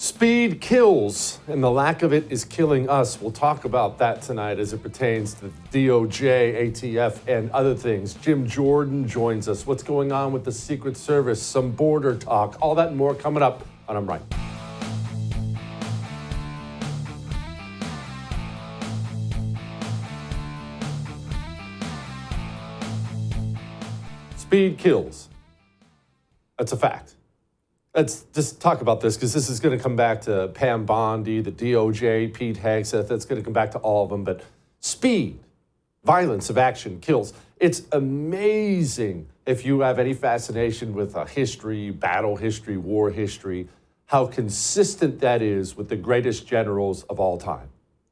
Speed kills, and the lack of it is killing us. We'll talk about that tonight as it pertains to the DOJ, ATF, and other things. Jim Jordan joins us. What's going on with the Secret Service? Some border talk. All that and more coming up on I'm Right. Speed kills. That's a fact. Let's just talk about this because this is going to come back to Pam Bondi, the DOJ, Pete Hegseth. That's going to come back to all of them. But speed, violence of action kills. It's amazing if you have any fascination with history, battle history, war history, how consistent that is with the greatest generals of all time.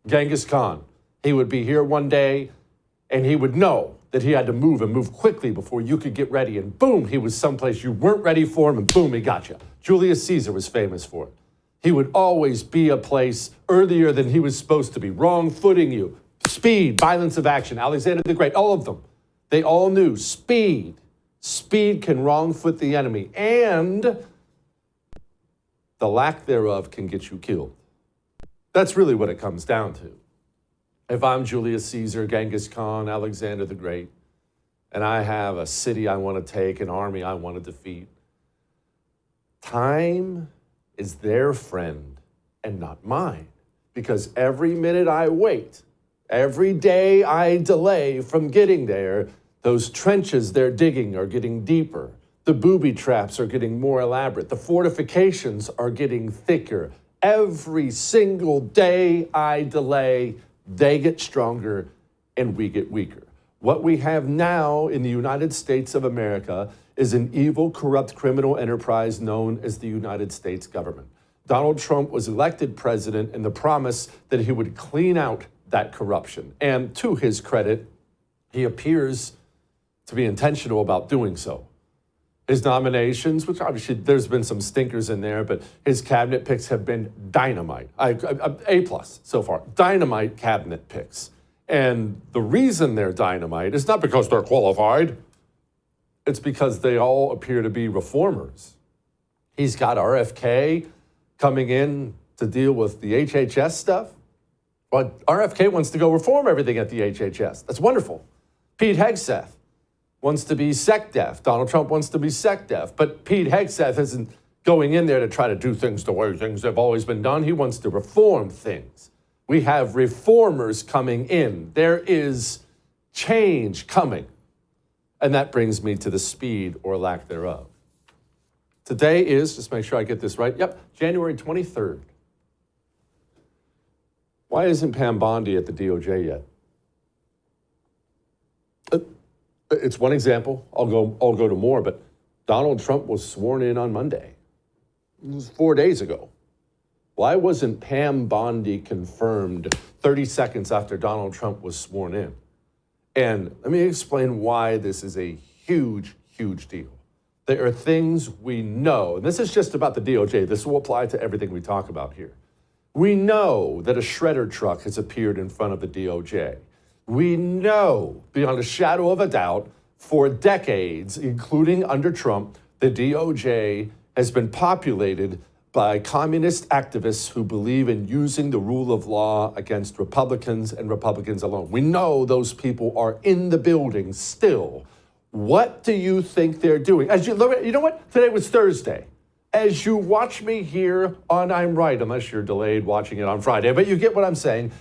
Genghis Khan, he would be here one day and he would know that he had to move and move quickly before you could get ready. And boom, he was someplace you weren't ready for him, and boom, he got you. Julius Caesar was famous for it. He would always be a place earlier than he was supposed to be, wrong footing you. Speed, violence of action, Alexander the Great, all of them. They all knew speed. Speed can wrong foot the enemy, and the lack thereof can get you killed. That's really what it comes down to. If I'm Julius Caesar, Genghis Khan, Alexander the Great, and I have a city I want to take, an army I want to defeat, time is their friend and not mine. Because every minute I wait, every day I delay from getting there, those trenches they're digging are getting deeper. The booby traps are getting more elaborate. The fortifications are getting thicker. Every single day I delay, they get stronger and we get weaker. What we have now in the United States of America is an evil, corrupt criminal enterprise known as the United States government. Donald Trump was elected president in the promise that he would clean out that corruption. And to his credit, he appears to be intentional about doing so. His nominations, which obviously there's been some stinkers in there, but his cabinet picks have been dynamite. A+ so far, dynamite cabinet picks. And the reason they're dynamite is not because they're qualified. It's because they all appear to be reformers. He's got RFK coming in to deal with the HHS stuff. But RFK wants to go reform everything at the HHS. That's wonderful. Pete Hegseth wants to be SecDef. Donald Trump wants to be SecDef. But Pete Hegseth isn't going in there to try to do things the way things have always been done. He wants to reform things. We have reformers coming in. There is change coming. And that brings me to the speed or lack thereof. Today is, just make sure I get this right, January 23rd. Why isn't Pam Bondi at the DOJ yet? It's one example. I'll go to more, but Donald Trump was sworn in on Monday. It was 4 days ago. Why wasn't Pam Bondi confirmed 30 seconds after Donald Trump was sworn in? And let me explain why this is a huge, huge deal. There are things we know, and this is just about the DOJ. This will apply to everything we talk about here. We know that a shredder truck has appeared in front of the DOJ. We know, beyond a shadow of a doubt, for decades, including under Trump, the DOJ has been populated by communist activists who believe in using the rule of law against Republicans and Republicans alone. We know those people are in the building still. What do you think they're doing? You know what? Today was Thursday. As you watch me here on I'm Right, unless you're delayed watching it on Friday, but you get what I'm saying.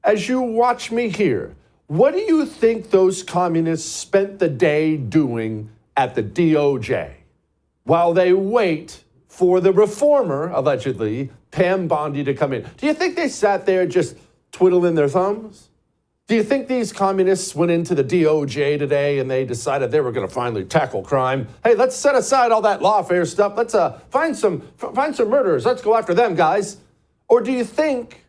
As you watch me here, what do you think those communists spent the day doing at the DOJ while they wait for the reformer, allegedly, Pam Bondi, to come in? Do you think they sat there just twiddling their thumbs? Do you think these communists went into the DOJ today and they decided they were going to finally tackle crime? Hey, let's set aside all that lawfare stuff. Let's find some murderers. Let's go after them, guys. Or do you think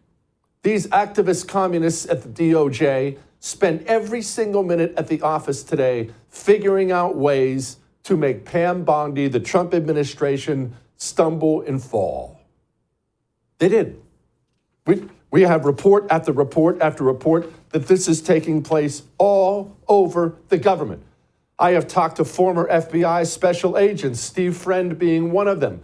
these activist communists at the DOJ spent every single minute at the office today figuring out ways to make Pam Bondi, the Trump administration, stumble and fall? They did. We have report after report after report that this is taking place all over the government. I have talked to former FBI special agents, Steve Friend being one of them.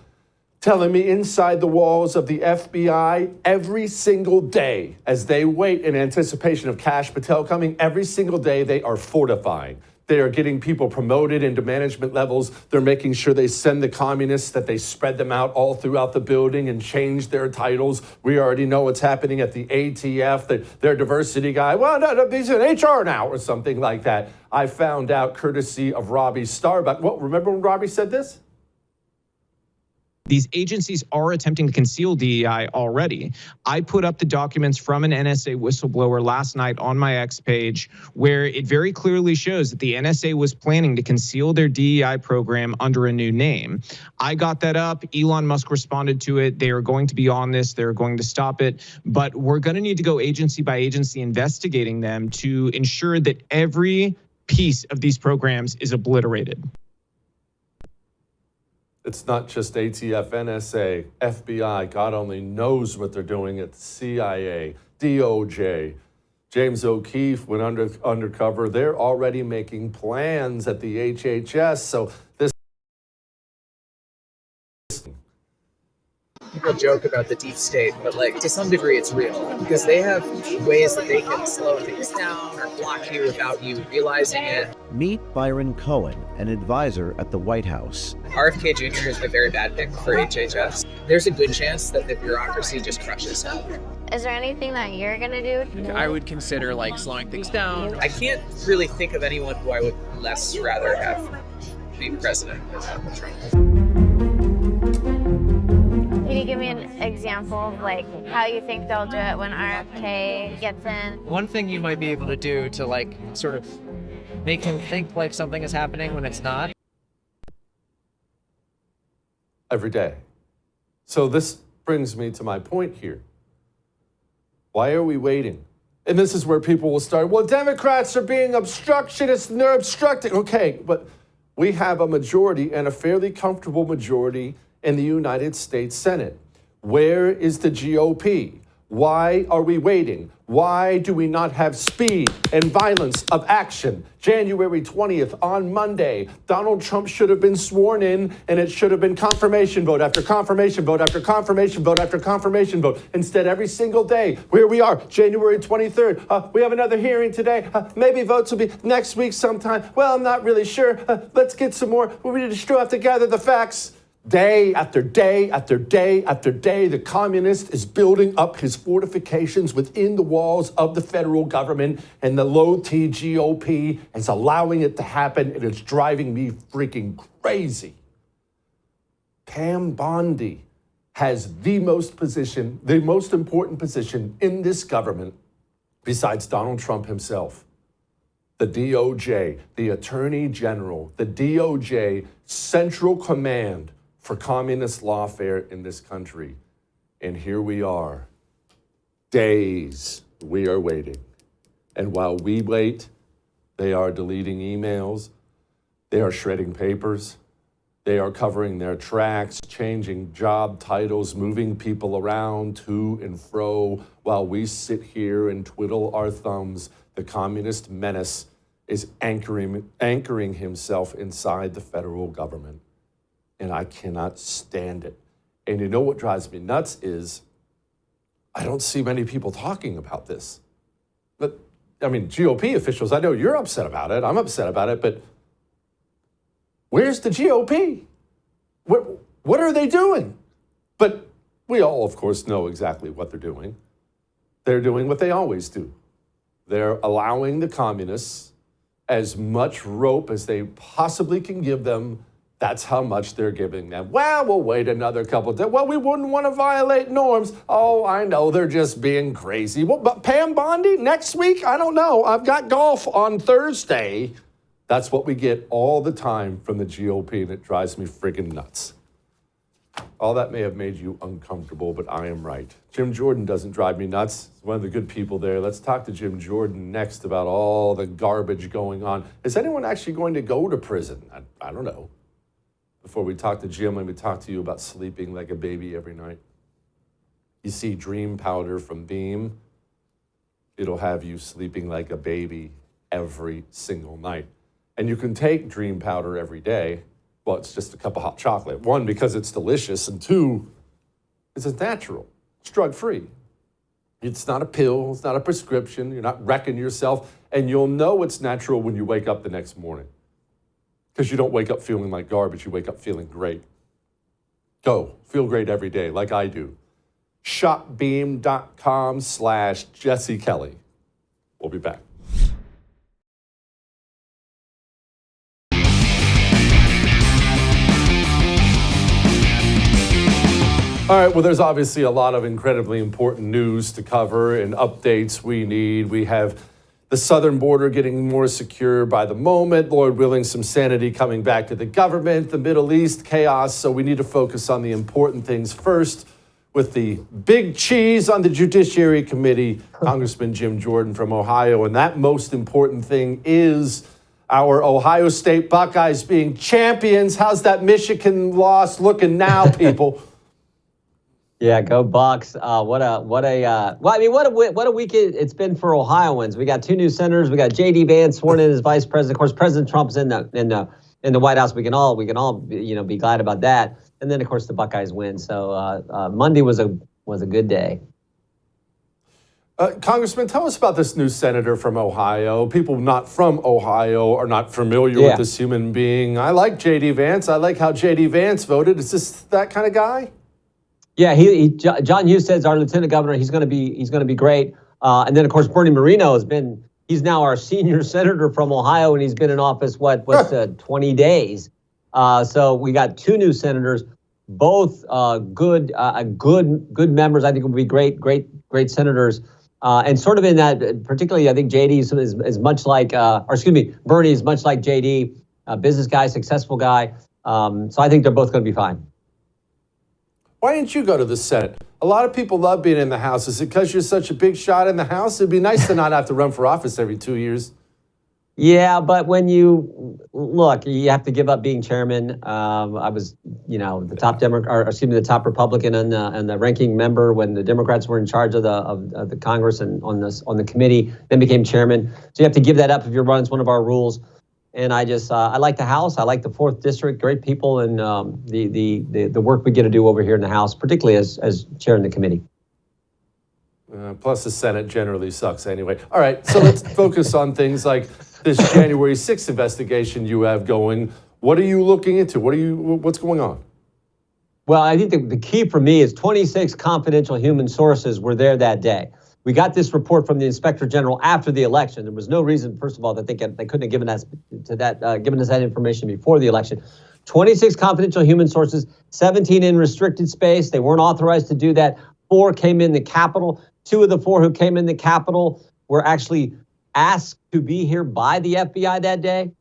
telling me inside the walls of the FBI every single day, as they wait in anticipation of Kash Patel coming, every single day they are fortifying. They are getting people promoted into management levels. They're making sure they send the communists, that they spread them out all throughout the building and change their titles. We already know what's happening at the ATF, their diversity guy. Well, no, he's in HR now or something like that. I found out courtesy of Robbie Starbuck. Well, remember when Robbie said this? These agencies are attempting to conceal DEI already. I put up the documents from an NSA whistleblower last night on my X page, where it very clearly shows that the NSA was planning to conceal their DEI program under a new name. I got that up. Elon Musk responded to it. They are going to be on this. They're going to stop it. But we're going to need to go agency by agency investigating them to ensure that every piece of these programs is obliterated. It's not just ATF, NSA, FBI, God only knows what they're doing at the CIA, DOJ. James O'Keefe went undercover. They're already making plans at the HHS. So this... People joke about the deep state, but like to some degree it's real because they have ways that they can slow things down or block you without you realizing it. Meet Byron Cohen, an advisor at the White House. RFK Jr. is a very bad pick for HHS. There's a good chance that the bureaucracy just crushes him. Is there anything that you're gonna do? I would consider like slowing things down. I can't really think of anyone who I would less rather have be president than Trump. Can you give me an example of like how you think they'll do it when RFK gets in? One thing you might be able to do to like sort of make him think like something is happening when it's not. Every day. So this brings me to my point here. Why are we waiting? And this is where people will start, well, Democrats are being obstructionists and they're obstructing. Okay, but we have a majority and a fairly comfortable majority in the United States Senate. Where is the GOP? Why are we waiting? Why do we not have speed and violence of action? January 20th, on Monday, Donald Trump should have been sworn in, and it should have been confirmation vote after confirmation vote after confirmation vote after confirmation vote. Instead, every single day, where we are, January 23rd, we have another hearing today. Maybe votes will be next week sometime. Well, I'm not really sure. Let's get some more. We still have to gather the facts. Day after day after day after day, the communist is building up his fortifications within the walls of the federal government, and the low-T GOP is allowing it to happen, and it's driving me freaking crazy. Pam Bondi has the most important position in this government besides Donald Trump himself. The DOJ, the Attorney General, the DOJ, Central Command for communist lawfare in this country. And here we are, days we are waiting. And while we wait, they are deleting emails, they are shredding papers, they are covering their tracks, changing job titles, moving people around to and fro. While we sit here and twiddle our thumbs, the communist menace is anchoring himself inside the federal government. And I cannot stand it. And you know what drives me nuts is I don't see many people talking about this. But, I mean, GOP officials, I know you're upset about it. I'm upset about it. But where's the GOP? What are they doing? But we all, of course, know exactly what they're doing. They're doing what they always do. They're allowing the communists as much rope as they possibly can give them. That's how much they're giving them. Well, we'll wait another couple of days. Well, we wouldn't want to violate norms. Oh, I know, they're just being crazy. Well, but Pam Bondi, next week? I don't know. I've got golf on Thursday. That's what we get all the time from the GOP, and it drives me friggin' nuts. All that may have made you uncomfortable, but I am right. Jim Jordan doesn't drive me nuts. He's one of the good people there. Let's talk to Jim Jordan next about all the garbage going on. Is anyone actually going to go to prison? I don't know. Before we talk to Jim, let me talk to you about sleeping like a baby every night. You see Dream Powder from Beam. It'll have you sleeping like a baby every single night. And you can take Dream Powder every day, Well, it's just a cup of hot chocolate. One, because it's delicious, and two, it's natural. It's drug-free. It's not a pill. It's not a prescription. You're not wrecking yourself. And you'll know it's natural when you wake up the next morning. Because you don't wake up feeling like garbage. You wake up feeling great. Go. Feel great every day, like I do. Shopbeam.com/Jesse Kelly. We'll be back. All right, well, there's obviously a lot of incredibly important news to cover and updates we need. We have the southern border getting more secure by the moment, Lord willing, some sanity coming back to the government, the Middle East chaos. So we need to focus on the important things first with the big cheese on the Judiciary Committee, Congressman Jim Jordan from Ohio. And that most important thing is our Ohio State Buckeyes being champions. How's that Michigan loss looking now, people? Yeah, go Bucks! What a week it's been for Ohioans. We got two new senators. We got J.D. Vance sworn in as vice president. Of course, President Trump's in the White House. We can all be glad about that. And then of course the Buckeyes win. So Monday was a good day. Congressman, tell us about this new senator from Ohio. People not from Ohio are not familiar with this human being. I like J.D. Vance. I like how J.D. Vance voted. Is this that kind of guy? Yeah, John Husted is our lieutenant governor. He's going to be great. And then of course Bernie Moreno he's now our senior senator from Ohio, and he's been in office 20 days. So we got two new senators, both good members. I think will be great senators. And sort of in that, particularly, I think JD is much like, Bernie is much like JD, a business guy, successful guy. So I think they're both going to be fine. Why didn't you go to the Senate? A lot of people love being in the House. Is it because you're such a big shot in the House? It'd be nice to not have to run for office every 2 years. Yeah, but when you have to give up being chairman. I was, the top Republican and the ranking member when the Democrats were in charge of the Congress and on the committee. Then became chairman. So you have to give that up if you're running. It's one of our rules. And I like the House. I like the 4th District. Great people, and the work we get to do over here in the House, particularly as chair in the committee. Plus, the Senate generally sucks anyway. All right, so let's focus on things like this January 6th investigation you have going. What are you looking into? What's going on? Well, I think the key for me is 26 confidential human sources were there that day. We got this report from the Inspector General after the election. There was no reason, first of all, that they couldn't have given us that information before the election. 26 confidential human sources, 17 in restricted space. They weren't authorized to do that. 4 came in the Capitol. 2 of the 4 who came in the Capitol were actually asked to be here by the FBI that day.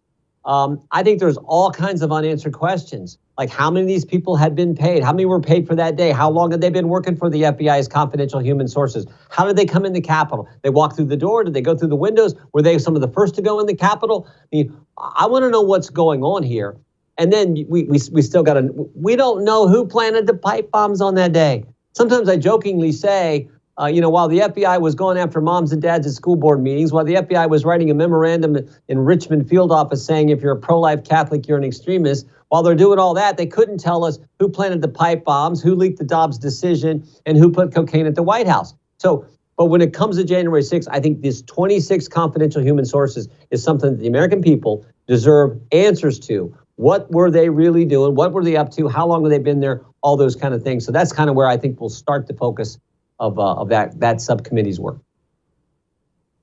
I think there's all kinds of unanswered questions, like how many of these people had been paid? How many were paid for that day? How long had they been working for the FBI as confidential human sources? How did they come in the Capitol? They walked through the door? Did they go through the windows? Were they some of the first to go in the Capitol? I mean, I want to know what's going on here. And then we still got we don't know who planted the pipe bombs on that day. Sometimes I jokingly say, while the FBI was going after moms and dads at school board meetings, while the FBI was writing a memorandum in Richmond field office saying if you're a pro-life Catholic, you're an extremist, while they're doing all that, they couldn't tell us who planted the pipe bombs, who leaked the Dobbs decision, and who put cocaine at the White House. But when it comes to January 6th, I think this 26 confidential human sources is something that the American people deserve answers to. What were they really doing? What were they up to? How long have they been there? All those kind of things. So that's kind of where I think we'll start the focus of that subcommittee's work.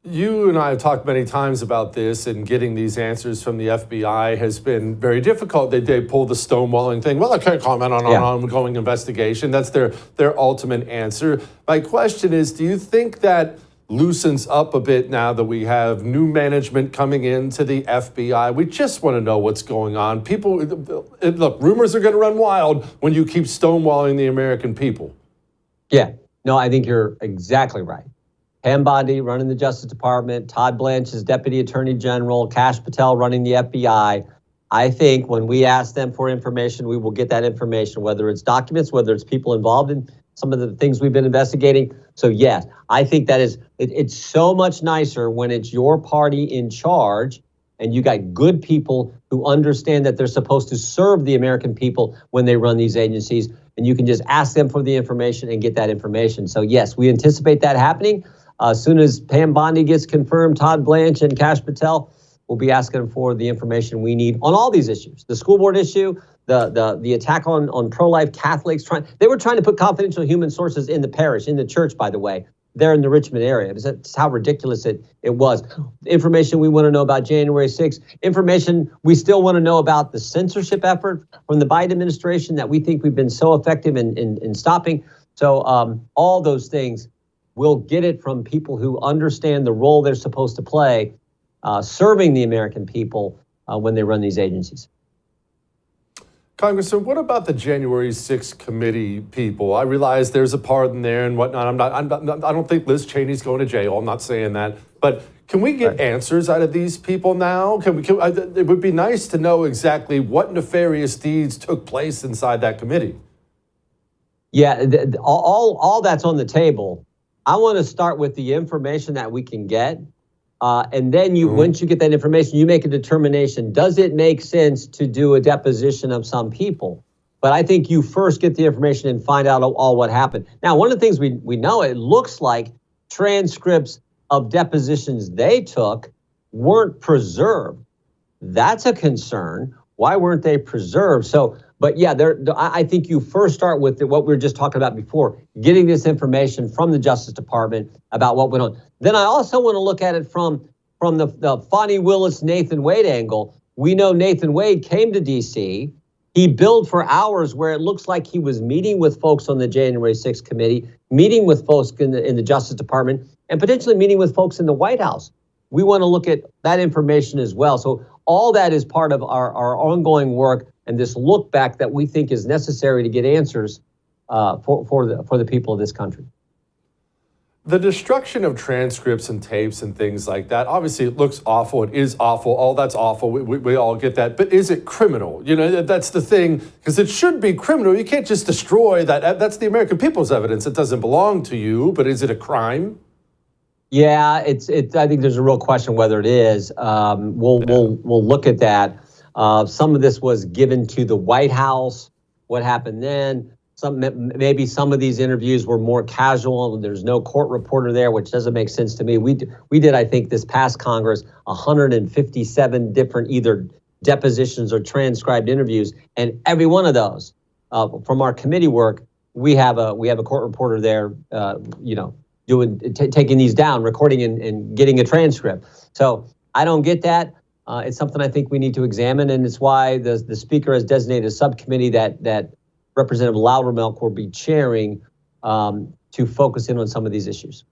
You and I have talked many times about this, and getting these answers from the FBI has been very difficult. They pull the stonewalling thing. Well, I can't comment on an ongoing investigation. That's their ultimate answer. My question is, do you think that loosens up a bit now that we have new management coming into the FBI? We just want to know what's going on. Look, rumors are going to run wild when you keep stonewalling the American people. Yeah. No, I think you're exactly right. Pam Bondi running the Justice Department, Todd Blanche as Deputy Attorney General, Kash Patel running the FBI. I think when we ask them for information, we will get that information, whether it's documents, whether it's people involved in some of the things we've been investigating. So yes, I think that it's so much nicer when it's your party in charge and you got good people who understand that they're supposed to serve the American people when they run these agencies, and you can just ask them for the information and get that information. So yes, we anticipate that happening. As soon as Pam Bondi gets confirmed, Todd Blanche and Kash Patel will be asking for the information we need on all these issues. The school board issue, the attack on pro-life Catholics. They were trying to put confidential human sources in the parish, in the church, by the way, there in the Richmond area. That's how ridiculous it was. Information we want to know about January 6th. Information we still want to know about the censorship effort from the Biden administration that we think we've been so effective in stopping. So all those things, we'll get it from people who understand the role they're supposed to play serving the American people when they run these agencies. Congressman, what about the January 6th committee people? I realize there's a pardon there and whatnot. I don't think Liz Cheney's going to jail. I'm not saying that. But can we get answers out of these people now? It would be nice to know exactly what nefarious deeds took place inside that committee. Yeah, all that's on the table. I want to start with the information that we can get. And then once you get that information, you make a determination. Does it make sense to do a deposition of some people? But I think you first get the information and find out all what happened. Now, one of the things we know, it looks like transcripts of depositions they took weren't preserved. That's a concern. Why weren't they preserved? So, but yeah, I think you first start with what we were just talking about before, getting this information from the Justice Department about what went on. Then I also want to look at it from the Fonnie Willis, Nathan Wade angle. We know Nathan Wade came to D.C. He billed for hours where it looks like he was meeting with folks on the January 6th committee, meeting with folks in the Justice Department, and potentially meeting with folks in the White House. We want to look at that information as well. So all that is part of our ongoing work and this look back that we think is necessary to get answers for the people of this country. The destruction of transcripts and tapes and things like that, obviously it looks awful. It is awful. All that's awful. We all get that. But is it criminal? You know, that's the thing, because it should be criminal. You can't just destroy that. That's the American people's evidence. It doesn't belong to you. But is it a crime? Yeah, I think there's a real question whether it is. We'll look at that. Some of this was given to the White House. What happened then? Maybe some of these interviews were more casual. There's no court reporter there, which doesn't make sense to me. We did, I think, this past Congress, 157 different either depositions or transcribed interviews, and every one of those, from our committee work, we have a court reporter there, taking these down, recording and getting a transcript. So I don't get that. It's something I think we need to examine, and it's why the Speaker has designated a subcommittee that Representative Loudermilk will be chairing to focus in on some of these issues.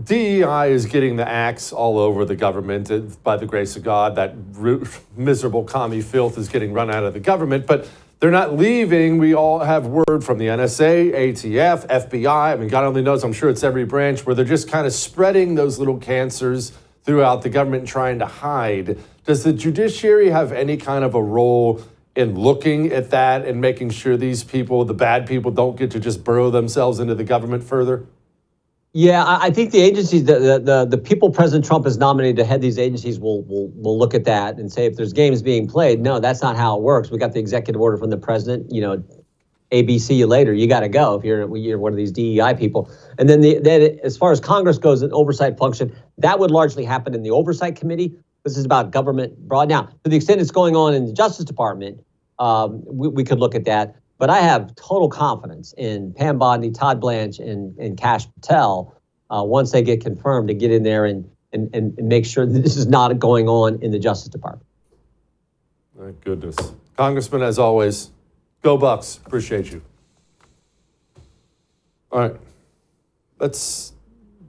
DEI is getting the axe all over the government. By the grace of God, that miserable commie filth is getting run out of the government, but they're not leaving. We all have word from the NSA, ATF, FBI. I mean, God only knows, I'm sure it's every branch, where they're just kind of spreading those little cancers throughout the government and trying to hide. Does the judiciary have any kind of a role in looking at that and making sure these people, the bad people, don't get to just burrow themselves into the government further? Yeah, I think the agencies, the people President Trump has nominated to head these agencies will look at that and say, if there's games being played, no, that's not how it works. We got the executive order from the president, ABC you later, you got to go if you're one of these DEI people. And then as far as Congress goes, an oversight function, that would largely happen in the Oversight Committee. This is about government broad. Now, to the extent it's going on in the Justice Department, we could look at that. But I have total confidence in Pam Bondi, Todd Blanche, and Kash Patel once they get confirmed to get in there and make sure that this is not going on in the Justice Department. Thank goodness. Congressman, as always, go Bucks. Appreciate you. All right. Let's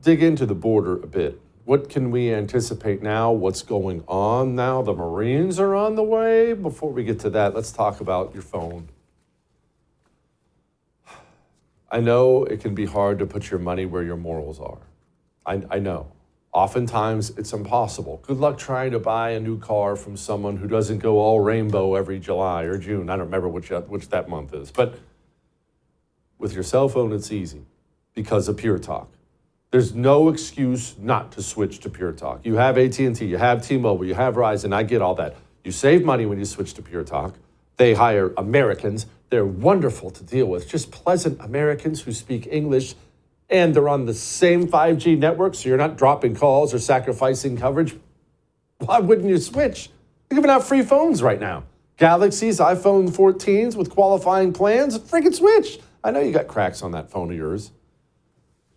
dig into the border a bit. What can we anticipate now? What's going on now? The Marines are on the way. Before we get to that, let's talk about your phone. I know it can be hard to put your money where your morals are. I know. Oftentimes, it's impossible. Good luck trying to buy a new car from someone who doesn't go all rainbow every July or June. I don't remember which that month is. But with your cell phone, it's easy because of Pure Talk. There's no excuse not to switch to Pure Talk. You have AT&T, you have T-Mobile, you have Verizon. I get all that. You save money when you switch to Pure Talk. They hire Americans. They're wonderful to deal with, just pleasant Americans who speak English, and they're on the same 5G network, so you're not dropping calls or sacrificing coverage. Why wouldn't you switch? They're giving out free phones right now. Galaxies, iPhone 14s with qualifying plans, freaking switch. I know you got cracks on that phone of yours.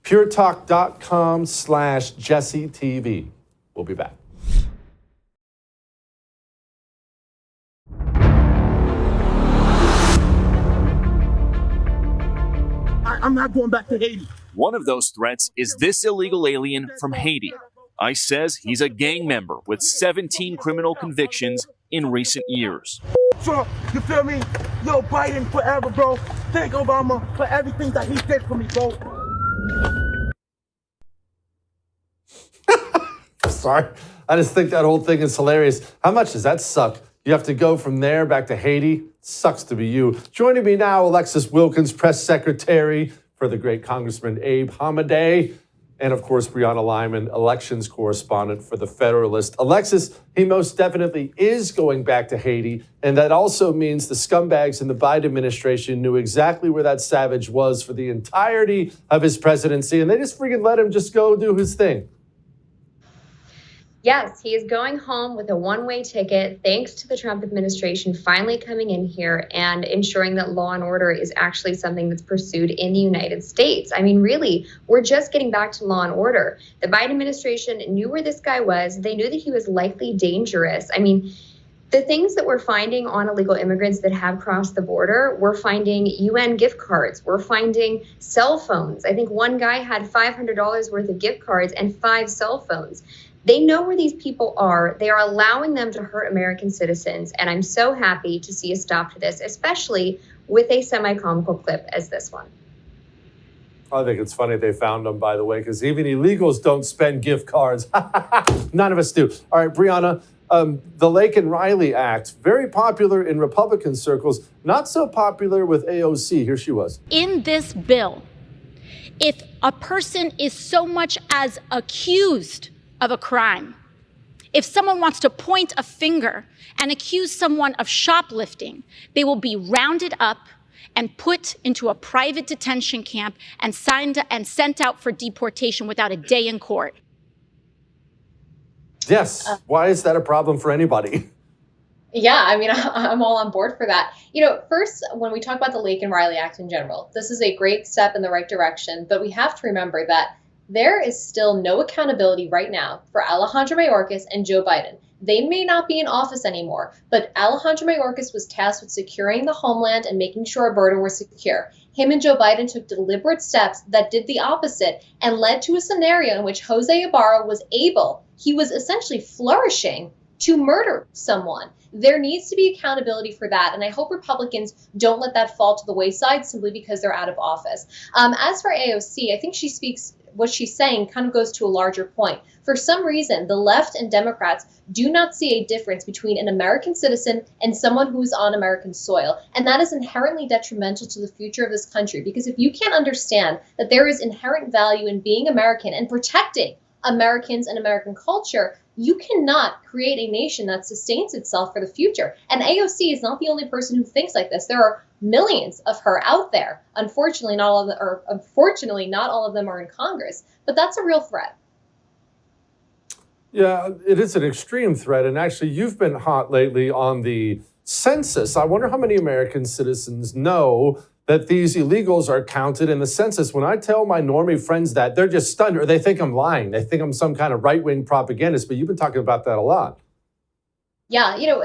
puretalk.com/JesseTV. We'll be back. I'm not going back to Haiti. One of those threats is this illegal alien from Haiti. ICE says he's a gang member with 17 criminal convictions in recent years. Trump, you feel me? Yo, Biden forever, bro. Thank Obama for everything that he did for me, bro. Sorry. I just think that whole thing is hilarious. How much does that suck? You have to go from there back to Haiti? Sucks to be you. Joining me now, Alexis Wilkins, press secretary for the great Congressman Abe Hamadeh, and of course, Brianna Lyman, elections correspondent for the Federalist. Alexis, he most definitely is going back to Haiti, and that also means the scumbags in the Biden administration knew exactly where that savage was for the entirety of his presidency, and they just freaking let him just go do his thing. Yes, he is going home with a one-way ticket, thanks to the Trump administration finally coming in here and ensuring that law and order is actually something that's pursued in the United States. I mean, really, we're just getting back to law and order. The Biden administration knew where this guy was. They knew that he was likely dangerous. I mean, the things that we're finding on illegal immigrants that have crossed the border, we're finding UN gift cards. We're finding cell phones. I think one guy had $500 worth of gift cards and 5 cell phones. They know where these people are. They are allowing them to hurt American citizens. And I'm so happy to see a stop to this, especially with a semi-comical clip as this one. I think it's funny they found them, by the way, because even illegals don't spend gift cards. None of us do. All right, Brianna, the Lake and Riley Act, very popular in Republican circles, not so popular with AOC. Here she was. In this bill, if a person is so much as accused of a crime, if someone wants to point a finger and accuse someone of shoplifting, they will be rounded up and put into a private detention camp and sent out for deportation without a day in court. Yes. Why is that a problem for anybody? Yeah, I mean, I'm all on board for that. You know, first, when we talk about the Lake and Riley Act in general, this is a great step in the right direction, but we have to remember that there is still no accountability right now for Alejandro Mayorkas and Joe Biden. They may not be in office anymore, but Alejandro Mayorkas was tasked with securing the homeland and making sure our border was secure. Him and Joe Biden took deliberate steps that did the opposite and led to a scenario in which Jose Ibarra he was essentially flourishing to murder someone. There needs to be accountability for that, and I hope Republicans don't let that fall to the wayside simply because they're out of office. As for AOC, I think what she's saying kind of goes to a larger point. For some reason, the left and Democrats do not see a difference between an American citizen and someone who is on American soil. And that is inherently detrimental to the future of this country, because if you can't understand that there is inherent value in being American and protecting Americans and American culture, you cannot create a nation that sustains itself for the future. And AOC is not the only person who thinks like this. There are millions of her out there. Unfortunately, not all of them are in Congress, but that's a real threat. Yeah, it is an extreme threat. And actually, you've been hot lately on the census. I wonder how many American citizens know that these illegals are counted in the census. When I tell my normie friends that, they're just stunned, or they think I'm lying. They think I'm some kind of right-wing propagandist, but you've been talking about that a lot. Yeah, you know,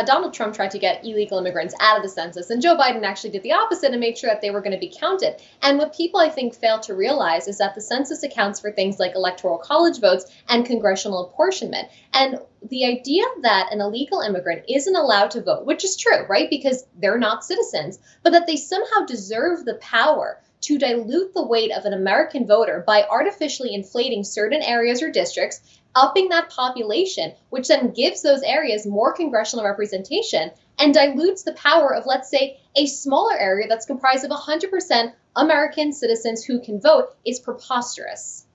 Donald Trump tried to get illegal immigrants out of the census, and Joe Biden actually did the opposite and made sure that they were going to be counted. And what people, I think, fail to realize is that the census accounts for things like electoral college votes and congressional apportionment. And the idea that an illegal immigrant isn't allowed to vote, which is true, right, because they're not citizens, but that they somehow deserve the power to dilute the weight of an American voter by artificially inflating certain areas or districts, upping that population, which then gives those areas more congressional representation and dilutes the power of, let's say, a smaller area that's comprised of 100% American citizens who can vote, is preposterous.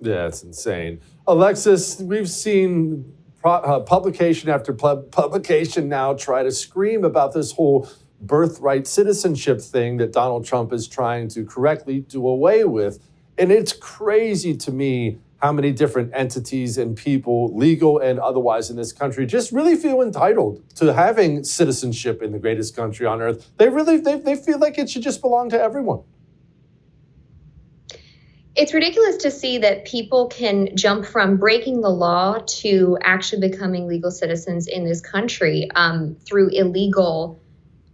Yeah, it's insane. Alexis, we've seen publication after publication now try to scream about this whole birthright citizenship thing that Donald Trump is trying to correctly do away with. And it's crazy to me how many different entities and people, legal and otherwise, in this country just really feel entitled to having citizenship in the greatest country on earth. They feel like it should just belong to everyone. It's ridiculous to see that people can jump from breaking the law to actually becoming legal citizens in this country through illegal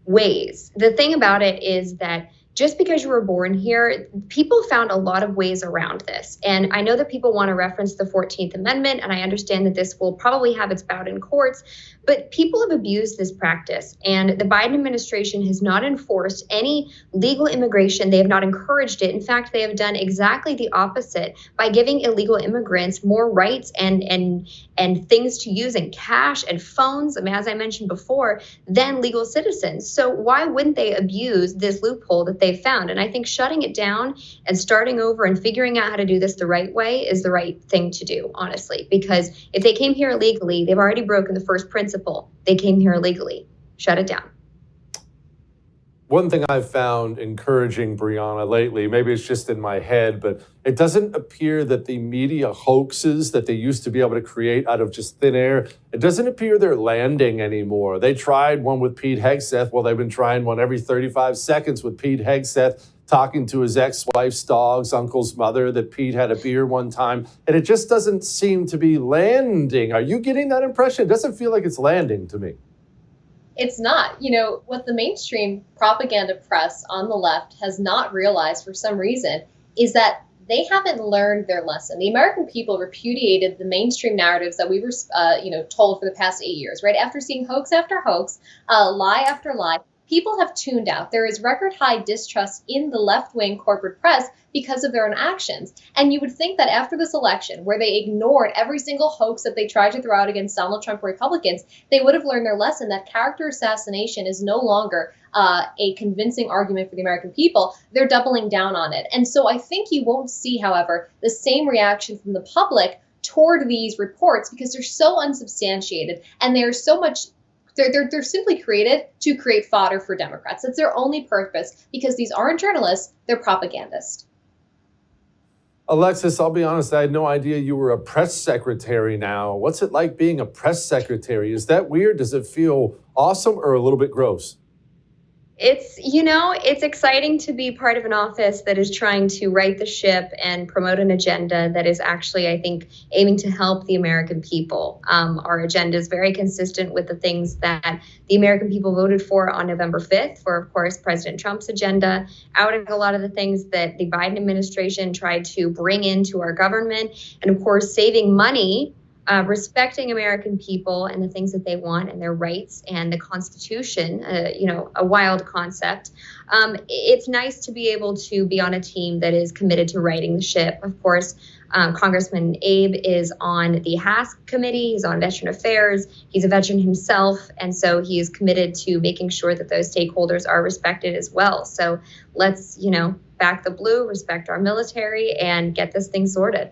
ways. The thing about it is that just because you were born here, people found a lot of ways around this. And I know that people want to reference the 14th Amendment, and I understand that this will probably have its bout in courts, but people have abused this practice. And the Biden administration has not enforced any legal immigration. They have not encouraged it. In fact, they have done exactly the opposite by giving illegal immigrants more rights and things to use and cash and phones, as I mentioned before, than legal citizens. So why wouldn't they abuse this loophole that they found? And I think shutting it down and starting over and figuring out how to do this the right way is the right thing to do, honestly, because if they came here illegally, they've already broken the first principle. They came here illegally. Shut it down. One thing I've found encouraging, Brianna, lately, maybe it's just in my head, but it doesn't appear that the media hoaxes that they used to be able to create out of just thin air, it doesn't appear they're landing anymore. They tried one with Pete Hegseth. Well, they've been trying one every 35 seconds with Pete Hegseth talking to his ex-wife's dog's uncle's mother that Pete had a beer one time. And it just doesn't seem to be landing. Are you getting that impression? It doesn't feel like it's landing to me. It's not. You know, what the mainstream propaganda press on the left has not realized for some reason is that they haven't learned their lesson. The American people repudiated the mainstream narratives that we were, told for the past 8 years, right? After seeing hoax after hoax, lie after lie, people have tuned out. There is record high distrust in the left-wing corporate press because of their own actions. And you would think that after this election, where they ignored every single hoax that they tried to throw out against Donald Trump Republicans, they would have learned their lesson that character assassination is no longer a convincing argument for the American people. They're doubling down on it. And so I think you won't see, however, the same reaction from the public toward these reports because they're so unsubstantiated and they're so much They're simply created to create fodder for Democrats. That's their only purpose because these aren't journalists, they're propagandists. Alexis, I'll be honest, I had no idea you were a press secretary now. What's it like being a press secretary? Is that weird? Does it feel awesome or a little bit gross? It's exciting to be part of an office that is trying to right the ship and promote an agenda that is actually, I think, aiming to help the American people. Our agenda is very consistent with the things that the American people voted for on November 5th for, of course, President Trump's agenda, outing a lot of the things that the Biden administration tried to bring into our government, and, of course, saving money, respecting American people and the things that they want and their rights and the Constitution, a wild concept. It's nice to be able to be on a team that is committed to righting the ship. Of course, Congressman Abe is on the HASC committee. He's on Veteran Affairs. He's a veteran himself. And so he is committed to making sure that those stakeholders are respected as well. So let's, back the blue, respect our military, and get this thing sorted.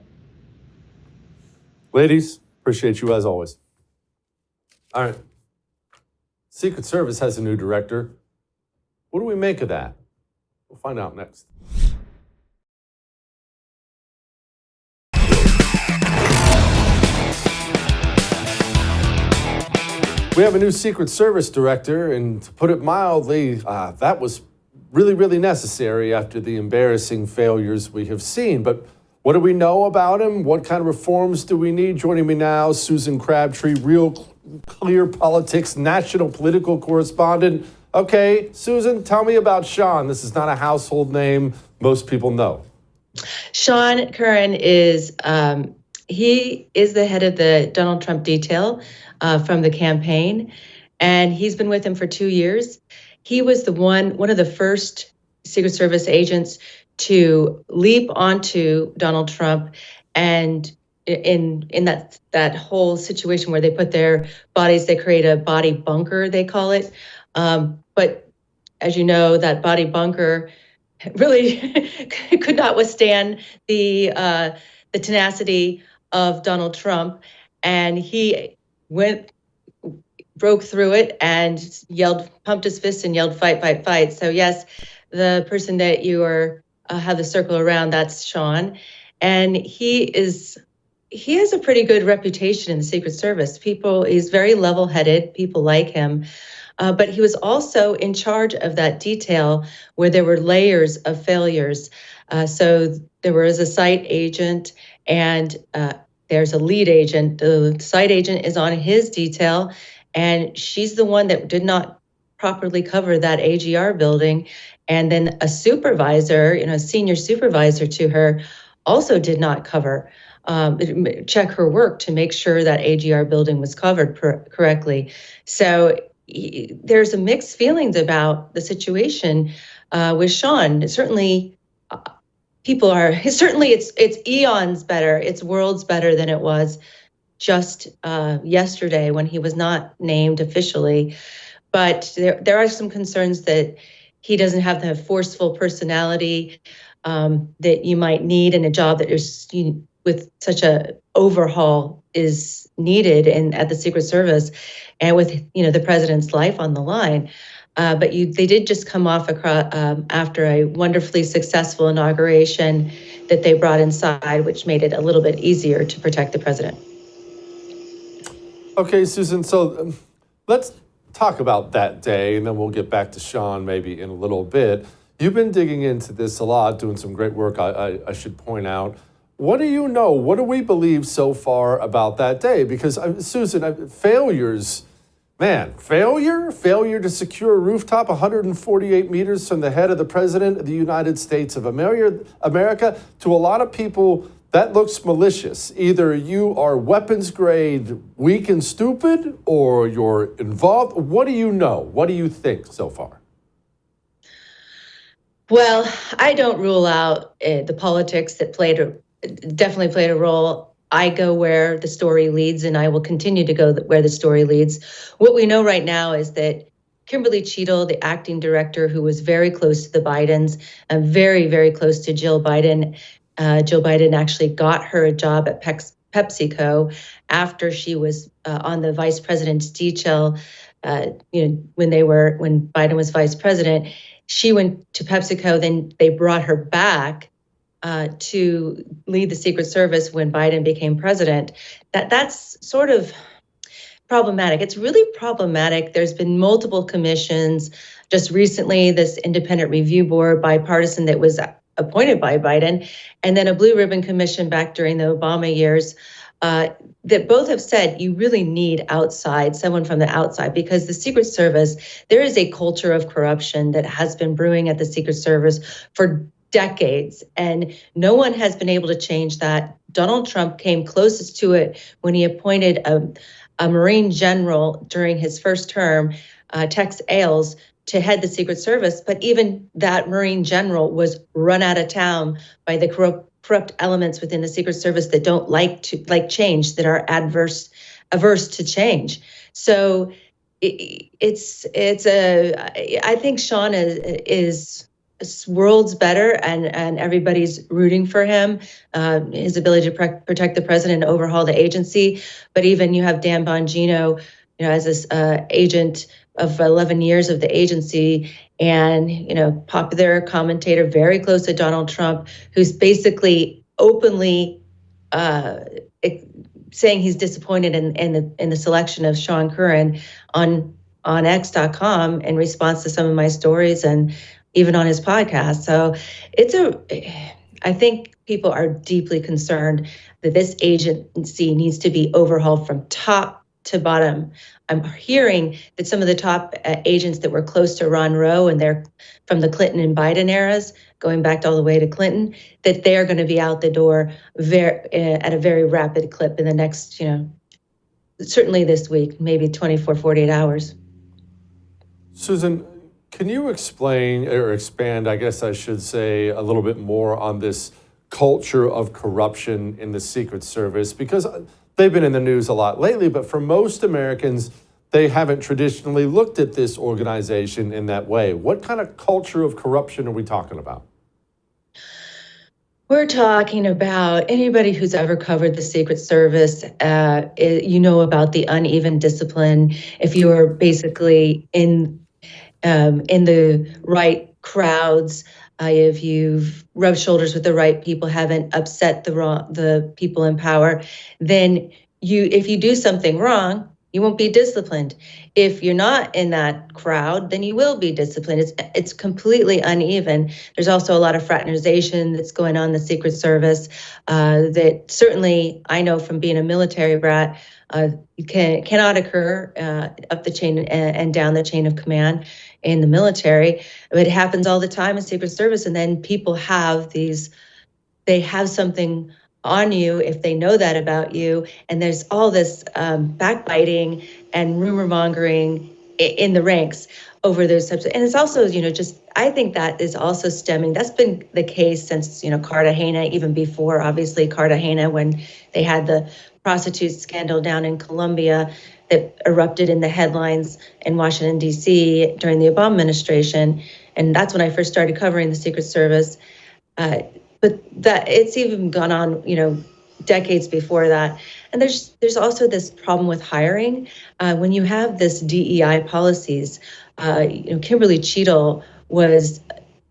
Ladies, appreciate you as always. All right. Secret Service has a new director. What do we make of that? We'll find out next. We have a new Secret Service director, and to put it mildly, that was really, really necessary after the embarrassing failures we have seen. But what do we know about him? What kind of reforms do we need? Joining me now, Susan Crabtree, Real Clear Politics national political correspondent. Okay, Susan, tell me about Sean. This is not a household name most people know. Sean Curran is he is the head of the Donald Trump detail from the campaign, and he's been with him for 2 years. He was one of the first Secret Service agents to leap onto Donald Trump, and in that whole situation where they put their bodies, they create a body bunker, they call it. But as you know, that body bunker really could not withstand the the tenacity of Donald Trump, and he broke through it and pumped his fists and yelled, "Fight, fight, fight." So yes, the person that you have the circle around, that's Sean, and he has a pretty good reputation in the Secret Service. He's very level-headed. People like him. But he was also in charge of that detail where there were layers of failures. So there was a site agent and there's a lead agent. The site agent is on his detail, and she's the one that did not properly cover that AGR building. And then a supervisor, a senior supervisor to her, also did not check her work to make sure that AGR building was covered correctly. So there's a mixed feelings about the situation with Sean. Certainly, it's eons better, it's worlds better than it was just yesterday when he was not named officially. But there are some concerns that he doesn't have the forceful personality that you might need in a job that is with such a overhaul is needed at the Secret Service, and with the president's life on the line. But they did just come off after a wonderfully successful inauguration that they brought inside, which made it a little bit easier to protect the president. Okay, Susan, so let's talk about that day, and then we'll get back to Sean maybe in a little bit. You've been digging into this a lot, doing some great work, I should point out. What do you know? What do we believe so far about that day? Because, Susan, failures, failure to secure a rooftop 148 meters from the head of the President of the United States of America, to a lot of people, that looks malicious. Either you are weapons grade weak and stupid, or you're involved. What do you know? What do you think so far? Well, I don't rule out the politics that definitely played a role. I go where the story leads, and I will continue to go where the story leads. What we know right now is that Kimberly Cheadle, the acting director, who was very close to the Bidens and very, very close to Jill Biden. Jill Biden actually got her a job at PepsiCo after she was on the vice president's detail. When Biden was vice president, she went to PepsiCo. Then they brought her back to lead the Secret Service when Biden became president. That's sort of problematic. It's really problematic. There's been multiple commissions. Just recently, this independent review board, bipartisan, that was appointed by Biden, and then a blue ribbon commission back during the Obama years that both have said you really need someone from the outside, because the Secret Service, there is a culture of corruption that has been brewing at the Secret Service for decades, and no one has been able to change that. Donald Trump came closest to it when he appointed a Marine general during his first term, Tex Ailes, to head the Secret Service. But even that Marine general was run out of town by the corrupt elements within the Secret Service that don't like change, that are averse to change. So I think Sean is worlds better, and everybody's rooting for him, his ability to protect the president and overhaul the agency. But even you have Dan Bongino, as this agent of 11 years of the agency, and popular commentator, very close to Donald Trump, who's basically openly saying he's disappointed in the selection of Sean Curran on X.com in response to some of my stories, and even on his podcast. So I think people are deeply concerned that this agency needs to be overhauled from top to bottom. I'm hearing that some of the top agents that were close to Ron Rowe, and they're from the Clinton and Biden eras, going back all the way to Clinton, that they're going to be out the door at a very rapid clip in the next, certainly this week, maybe 24, 48 hours. Susan, can you explain or expand, I guess I should say, a little bit more on this culture of corruption in the Secret Service? Because they've been in the news a lot lately, but for most Americans, they haven't traditionally looked at this organization in that way. What kind of culture of corruption are we talking about? We're talking about anybody who's ever covered the Secret Service, you know about the uneven discipline. If you are basically in the right crowds, if you've rubbed shoulders with the right people, haven't upset the people in power, then if you do something wrong, you won't be disciplined. If you're not in that crowd, then you will be disciplined. It's completely uneven. There's also a lot of fraternization that's going on in the Secret Service that certainly I know from being a military brat cannot occur up the chain and down the chain of command in the military. It happens all the time in Secret Service, and then people they have something on you if they know that about you, and there's all this backbiting and rumor mongering in the ranks over those types of, and it's also, just, I think that is also that's been the case since, Cartagena, even before, obviously, Cartagena, when they had the prostitute scandal down in Colombia that erupted in the headlines in Washington, D.C. during the Obama administration. And that's when I first started covering the Secret Service. But that it's even gone on, decades before that. And there's also this problem with hiring. When you have this DEI policies, Kimberly Cheadle was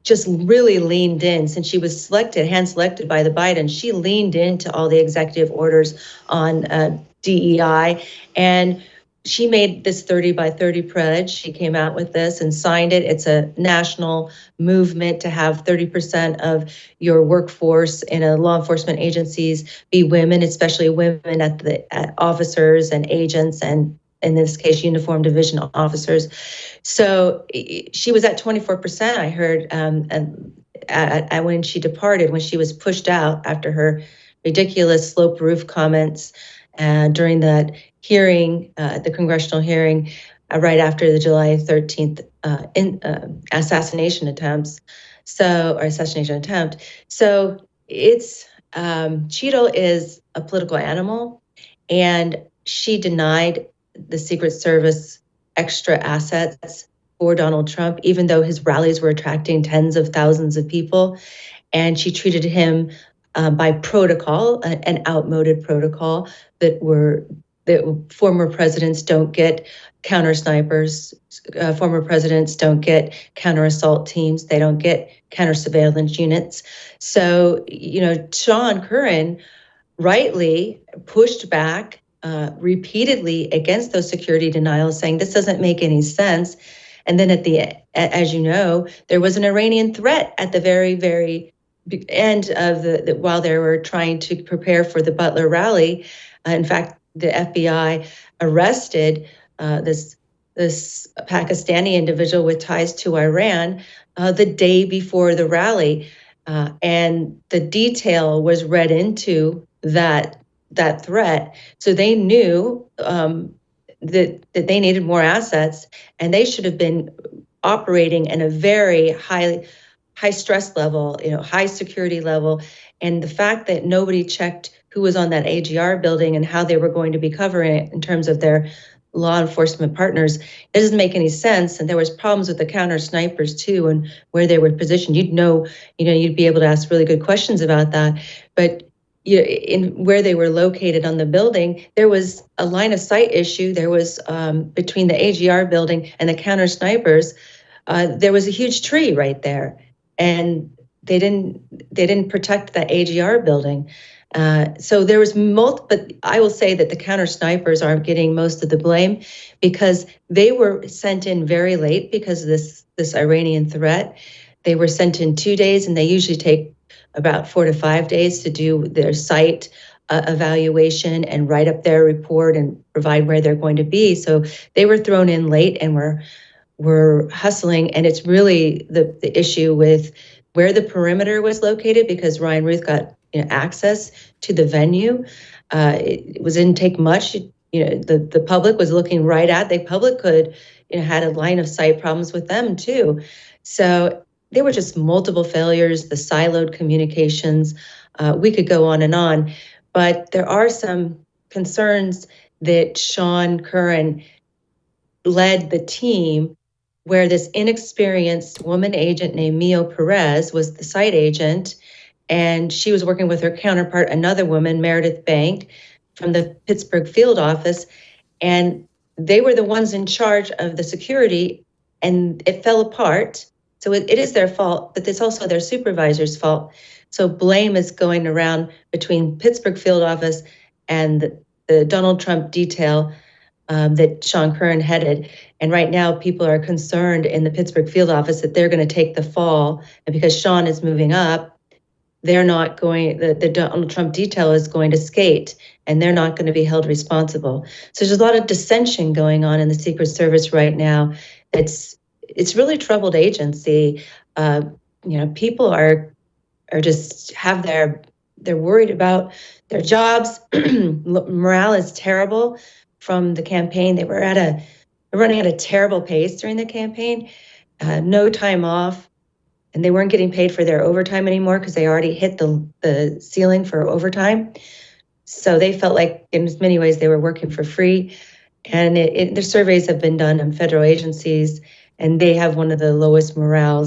just really leaned in since she was hand selected by the Biden. She leaned into all the executive orders on DEI, and she made this 30 by 30 pledge. She came out with this and signed it. It's a national movement to have 30% of your workforce in law enforcement agencies be women, especially women at officers and agents, and in this case, uniform division officers. So she was at 24%, I heard, when she departed, when she was pushed out after her ridiculous slope roof comments during that hearing, the congressional hearing, right after the July 13th assassination attempt. So it's, Cheadle is a political animal, and she denied the Secret Service extra assets for Donald Trump, even though his rallies were attracting tens of thousands of people. And she treated him by protocol, an outmoded protocol that former presidents don't get counter snipers. Former presidents don't get counter assault teams. They don't get counter surveillance units. So, Sean Curran rightly pushed back repeatedly against those security denials, saying this doesn't make any sense. And then as you know, there was an Iranian threat at the very, very end of while they were trying to prepare for the Butler rally. In fact, the FBI arrested this Pakistani individual with ties to Iran the day before the rally, and the detail was read into that threat. So they knew that they needed more assets, and they should have been operating in a very high stress level, high security level. And the fact that nobody checked who was on that AGR building and how they were going to be covering it in terms of their law enforcement partners, it doesn't make any sense. And there was problems with the counter snipers too, and where they were positioned. You'd be able to ask really good questions about that. But in where they were located on the building, there was a line of sight issue. There was between the AGR building and the counter snipers, there was a huge tree right there, and they didn't protect that AGR building. So there was but I will say that the counter snipers aren't getting most of the blame, because they were sent in very late because of this Iranian threat. They were sent in 2 days, and they usually take about 4 to 5 days to do their site evaluation and write up their report and provide where they're going to be. So they were thrown in late, and we're hustling. And it's really the issue with where the perimeter was located, because Ryan Ruth got access to the venue. It didn't take much. The public was looking right at. The public had a line of sight problems with them too. So there were just multiple failures, the siloed communications. We could go on, but there are some concerns that Sean Curran led the team, where this inexperienced woman agent named Mio Perez was the site agent, and she was working with her counterpart, another woman, Meredith Bank, from the Pittsburgh field office, and they were the ones in charge of the security, and it fell apart. So it is their fault, but it's also their supervisor's fault. So blame is going around between Pittsburgh field office and the Donald Trump detail that Sean Curran headed. And right now, people are concerned in the Pittsburgh field office that they're going to take the fall. And because Sean is moving up, they're not going, the Donald Trump detail is going to skate, and they're not going to be held responsible. So there's a lot of dissension going on in the Secret Service right now. It's really troubled agency. People are just they're worried about their jobs. Morale is terrible from the campaign. They were running at a terrible pace during the campaign. No time off. And they weren't getting paid for their overtime anymore because they already hit the ceiling for overtime. So they felt like in many ways they were working for free. And the surveys have been done on federal agencies, and they have one of the lowest morale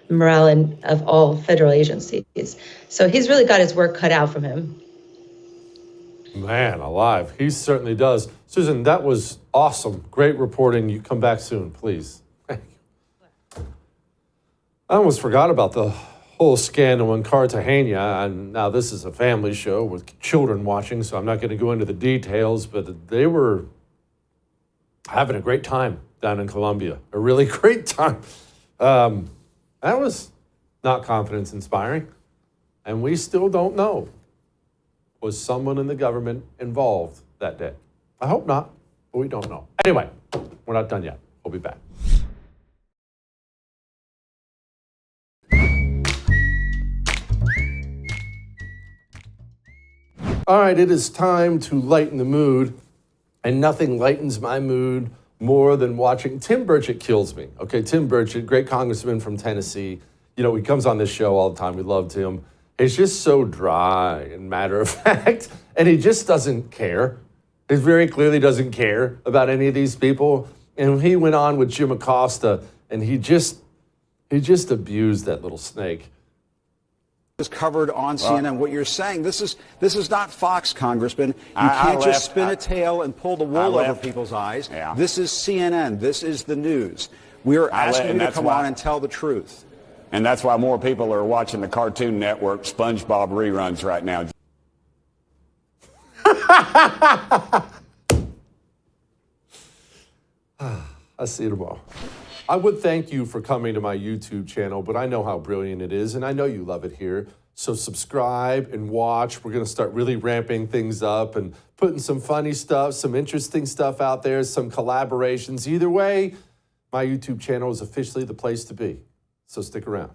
of all federal agencies. So he's really got his work cut out from him. Man alive, he certainly does. Susan, that was awesome. Great reporting. You come back soon, please. I almost forgot about the whole scandal in Cartagena, and now this is a family show with children watching, so I'm not going to go into the details, but they were having a great time down in Colombia, a really great time. That was not confidence inspiring, and we still don't know. Was someone in the government involved that day? I hope not, but we don't know. Anyway, we're not done yet. We'll be back. All right, it is time to lighten the mood, and nothing lightens my mood more than watching. Tim Burchett kills me. Okay, Tim Burchett, great congressman from Tennessee. You know, he comes on this show all the time. We loved him. He's just so dry and matter of fact, and he just doesn't care. He very clearly doesn't care about any of these people. And he went on with Jim Acosta, and he just abused that little snake. Is covered on CNN. What you're saying, this is not Fox, Congressman. You can't just spin a tail and pull the wool over people's eyes. Yeah. This is CNN. This is the news. We are asking you to come on and tell the truth. And that's why more people are watching the Cartoon Network SpongeBob reruns right now. I'll see you tomorrow. I would thank you for coming to my YouTube channel, but I know how brilliant it is, and I know you love it here. So subscribe and watch. We're going to start really ramping things up and putting some funny stuff, some interesting stuff out there, some collaborations. Either way, my YouTube channel is officially the place to be. So stick around.